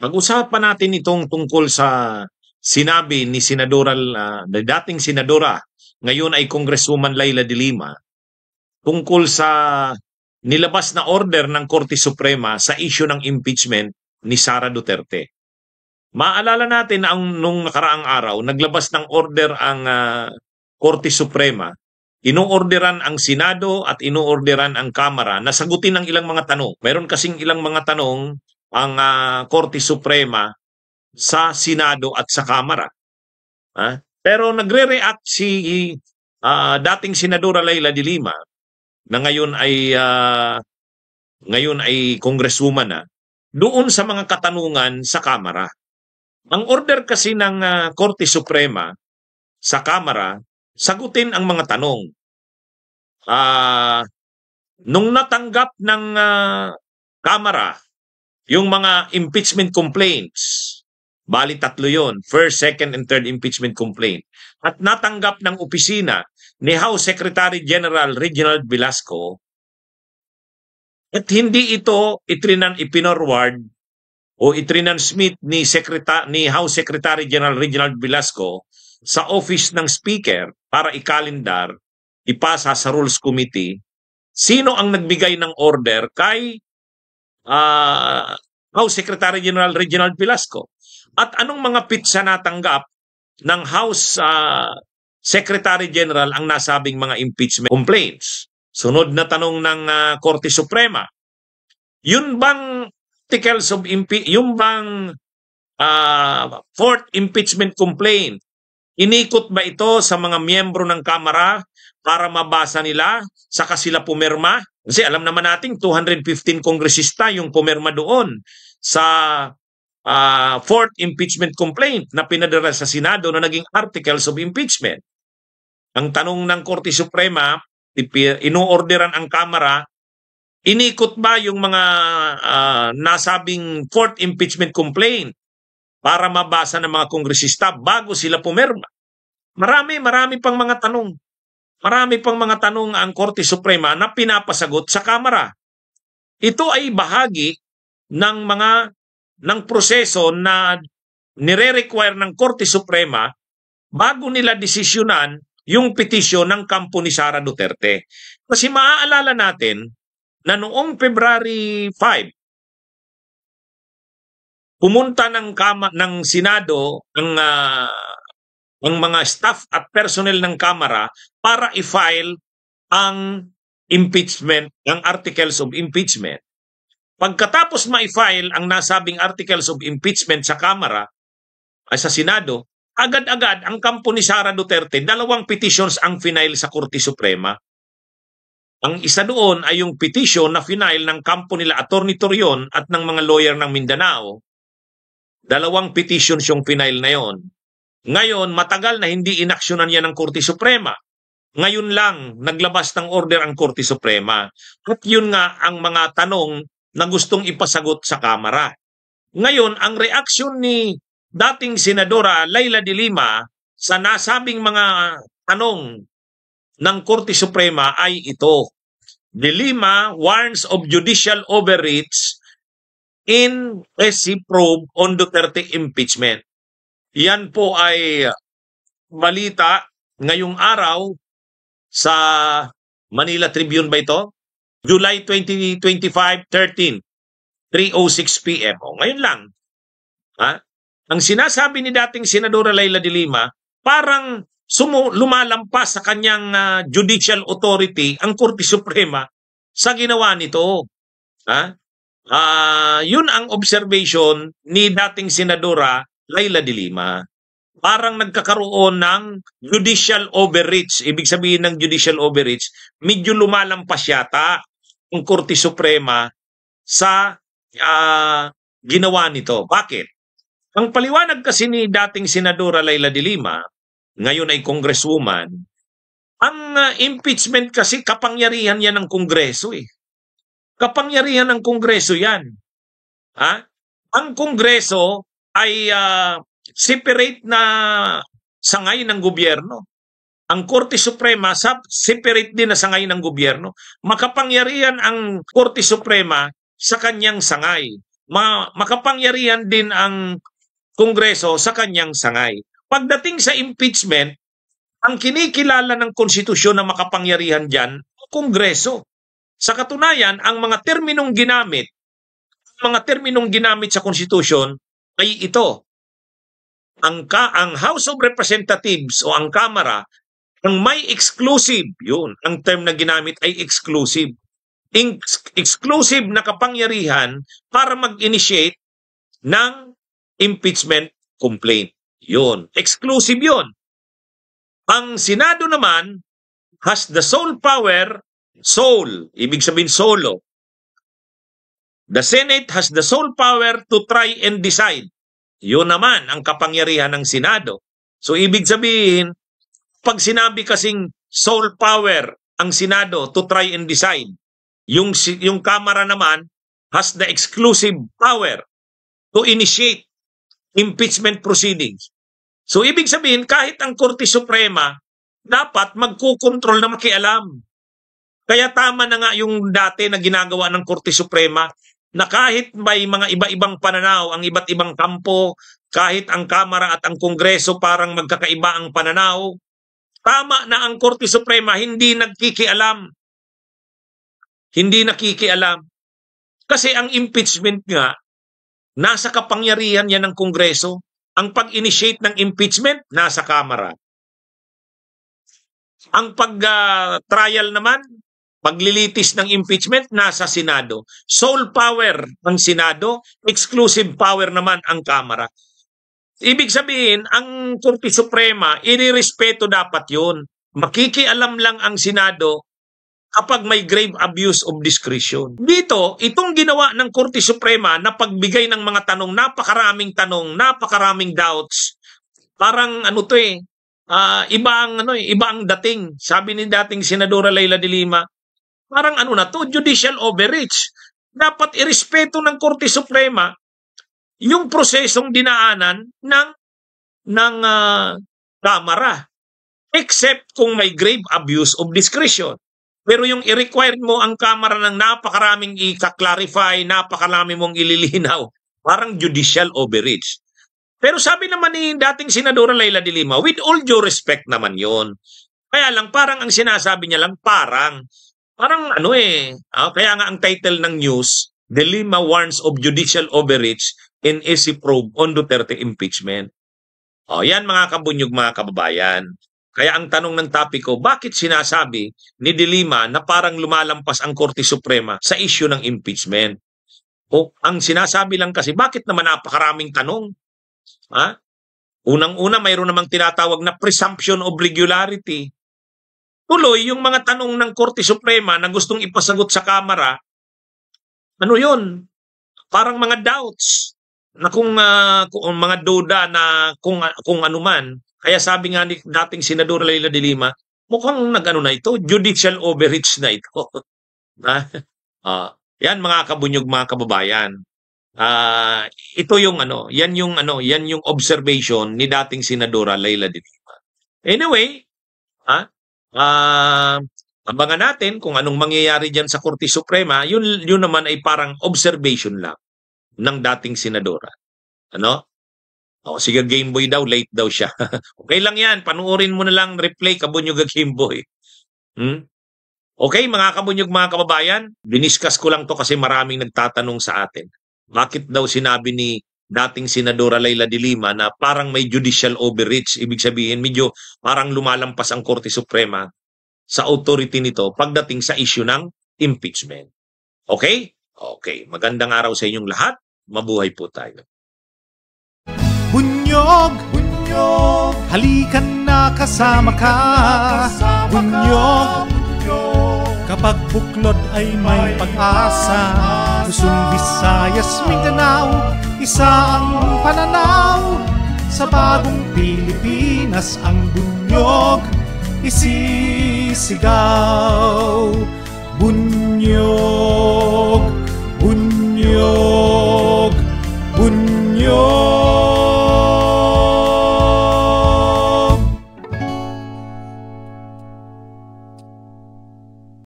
Pag-usapan natin itong tungkol sa sinabi ni dating Senadora, ngayon ay Congresswoman Leila de Lima, tungkol sa nilabas na order ng Korte Suprema sa issue ng impeachment ni Sara Duterte. Maalala natin na nung nakaraang araw, naglabas ng order ang Korte Suprema, inoorderan ang Senado at inoorderan ang Kamara na sagutin ang ilang mga tanong. Meron kasing ilang mga tanong ang Korte Suprema sa Senado at sa Kamara. Pero nagre-react si dating Senadora Leila de Lima na ngayon ay Congresswoman na doon sa mga katanungan sa Kamara. Ang order kasi ng Korte Suprema sa Kamara, sagutin ang mga tanong. Nung natanggap ng Kamara yung mga impeachment complaints, bali 3 yon, first, second, and third impeachment complaint, at natanggap ng opisina ni House Secretary General Reginald Velasco, at hindi ito ipinorward o itrinansmit ni House Secretary General Reginald Velasco sa office ng Speaker para ikalendar, ipasa sa Rules Committee. Sino ang nagbigay ng order kay House Secretary General Reginald Velasco? At anong mga pitsa natanggap ng House Secretary General ang nasabing mga impeachment complaints? Sunod na tanong ng Korte Suprema, yun bang fourth impeachment complaint, inikot ba ito sa mga miyembro ng Kamara para mabasa nila, saka sila pumirma? Kasi alam naman natin 215 kongresista yung pumirma doon sa fourth impeachment complaint na pinadala sa Senado na naging articles of impeachment. Ang tanong ng Korte Suprema, inoorderan ang Kamara, inikot ba yung mga nasabing fourth impeachment complaint para mabasa ng mga kongresista bago sila pumirma? Marami pang mga tanong. Marami pang mga tanong ang Korte Suprema na pinapasagot sa Kamara. Ito ay bahagi ng proseso na nire-require ng Korte Suprema bago nila desisyonan yung petisyon ng kampo ni Sara Duterte. Kasi maaalala natin na noong February 5, pumunta ng Senado ang mga staff at personnel ng Kamara para i-file ang impeachment, ang articles of impeachment. Pagkatapos ma-file ang nasabing articles of impeachment sa Kamara, ay sa Senado, agad-agad ang kampo ni Sara Duterte, 2 petitions ang final sa Korte Suprema. Ang isa doon ay yung petition na final ng kampo nila Attorney Torion at ng mga lawyer ng Mindanao. 2 petitions yung final na yon. Ngayon, matagal na hindi inaksyonan yan ng Korte Suprema. Ngayon lang, naglabas ng order ang Korte Suprema. At yun nga ang mga tanong na gustong ipasagot sa Kamara. Ngayon, ang reaksyon ni dating Senadora Leila de Lima sa nasabing mga tanong ng Korte Suprema ay ito. De Lima warns of judicial overreach in SC probe on Duterte impeachment. Yan po ay balita ngayong araw sa Manila Tribune ba ito? July 2025, 3:06 p.m. Ngayon lang. Ang sinasabi ni dating Senadora Leila de Lima, parang lumalampas sa kanyang judicial authority ang Korte Suprema sa ginawa nito. Yun ang observation ni dating Senadora Leila de Lima. Parang nagkakaroon ng judicial overreach. Ibig sabihin ng judicial overreach, medyo lumalampas yata ang Korte Suprema sa ginawa nito. Bakit? Ang paliwanag kasi ni dating Senadora Leila de Lima, ngayon ay Congresswoman, ang impeachment kasi kapangyarihan yan ng Kongreso eh. Kapangyarihan ng Kongreso yan. Ang Kongreso ay separate na sangay ng gobyerno. Ang Korte Suprema separate din na sangay ng gobyerno. Makapangyarihan ang Korte Suprema sa kanyang sangay. makapangyarihan din ang Kongreso sa kanyang sangay. Pagdating sa impeachment, ang kinikilala ng konstitusyon na makapangyarihan dyan, ang Kongreso. Sa katunayan, ang mga terminong ginamit sa konstitusyon ay ito. Ang House of Representatives o ang Kamara, ang may exclusive, yun, ang term na ginamit ay exclusive. Exclusive na kapangyarihan para mag-initiate ng impeachment complaint. Yun, exclusive yun. Ang Senado naman has the sole power, ibig sabihin solo. The Senate has the sole power to try and decide. Yun naman ang kapangyarihan ng Senado. So ibig sabihin, pag sinabi kasing sole power ang Senado to try and decide, yung Kamara naman has the exclusive power to initiate impeachment proceedings. So ibig sabihin, kahit ang Korte Suprema dapat magkukontrol na makialam. Kaya tama na nga yung dati na ginagawa ng Korte Suprema na kahit may mga iba-ibang pananaw, ang iba't ibang kampo, kahit ang Kamara at ang Kongreso parang magkakaiba ang pananaw, tama na ang Korte Suprema hindi nagkikialam. Hindi nakikialam. Kasi ang impeachment nga, nasa kapangyarihan yan ng Kongreso. Ang pag-initiate ng impeachment, nasa Kamara. Ang pag-trial naman, paglilitis ng impeachment, nasa Senado. Sole power ng Senado, exclusive power naman ang Kamara. Ibig sabihin, ang Korte Suprema, inirespeto dapat yun. Makikialam lang ang Senado kapag may grave abuse of discretion. Dito, itong ginawa ng Korte Suprema na pagbigay ng mga tanong, napakaraming doubts. Parang iba ang dating. Sabi ni dating Senadora Leila de Lima, parang judicial overreach. Dapat irespeto ng Korte Suprema yung prosesong dinaanan ng Kamara. Except kung may grave abuse of discretion. Pero yung i-require mo ang Kamara ng napakaraming i-clarify, napakarami mong ililinaw, parang judicial overreach. Pero sabi naman ni dating Senadora Leila de Lima, with all due respect naman yon. Kaya lang parang ang sinasabi niya lang, parang kaya nga ang title ng news, De Lima warns of judicial overreach in SC probe on Duterte impeachment. Yan mga kabunyog, mga kababayan. Kaya ang tanong ng topic ko, bakit sinasabi ni De Lima na parang lumalampas ang Korte Suprema sa issue ng impeachment? Ang sinasabi lang kasi, bakit naman napakaraming tanong? Unang-una, mayroon namang tinatawag na presumption of regularity. Tuloy, yung mga tanong ng Korte Suprema na gustong ipasagot sa Kamara, parang mga doubts na kung mga duda na kung ano man. Kaya sabi nga ni dating Senadora Leila de Lima, mukhang na ito, judicial overreach na ito. Yan mga kabunyog, mga kababayan. Ito yan yung observation ni dating Senadora Leila de Lima. Anyway, abangan natin kung anong mangyayari diyan sa Korte Suprema. Yun naman ay parang observation lang ng dating senadora. Sige, Gameboy daw, late daw siya. Okay lang yan, panuorin mo na lang replay, kabunyog Gameboy. Okay, mga kabunyog, mga kababayan, diniscuss ko lang to kasi maraming nagtatanong sa atin. Bakit daw sinabi ni dating Senadora Leila de Lima na parang may judicial overreach? Ibig sabihin, medyo parang lumalampas ang Korte Suprema sa authority nito pagdating sa issue ng impeachment. Okay? Okay, magandang araw sa inyong lahat. Mabuhay po tayo. Bunyog, bunyog, halikan na kasama ka. Bunyog, kapag buklod ay may pag-asa. Luzon, Visayas, Mindanao, isa ang pananaw. Sa bagong Pilipinas ang bunyog isisigaw.